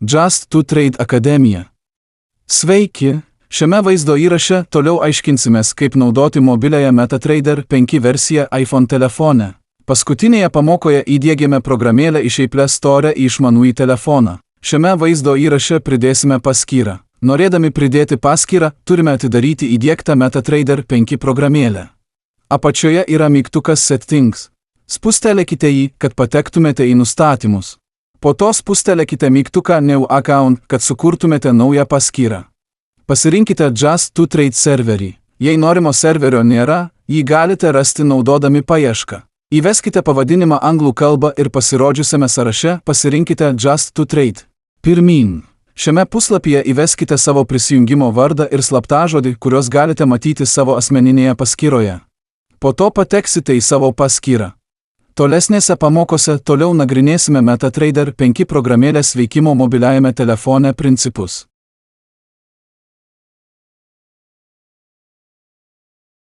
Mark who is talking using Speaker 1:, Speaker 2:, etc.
Speaker 1: Just to Trade Akademija. Sveiki! Šiame vaizdo įraše toliau aiškinsimės, kaip naudoti mobiliąją MetaTrader 5 versiją iPhone telefone. Paskutinėje pamokoje įdiegėme programėlę iš Apple Store į išmanųjį telefoną. Šiame vaizdo įraše pridėsime paskyrą. Norėdami pridėti paskyrą, turime atidaryti įdiegtą MetaTrader 5 programėlę. Apačioje yra mygtukas Settings. Spustelėkite jį, kad patektumėte į nustatymus. Po to spustelėkite mygtuką New Account, kad sukurtumėte naują paskyrą. Pasirinkite Just to Trade serverį. Jei norimo serverio nėra, jį galite rasti naudodami paiešką. Įveskite pavadinimą anglų kalbą ir pasirodžiusiame sąraše pasirinkite Just to Trade. Pirmyn. Šiame puslapyje įveskite savo prisijungimo vardą ir slaptažodį, kuriuos galite matyti savo asmeninėje paskyroje. Po to pateksite į savo paskyrą. Tolesnėse pamokose toliau nagrinėsime MetaTrader 5 programėlės veikimo mobiliajame telefone principus.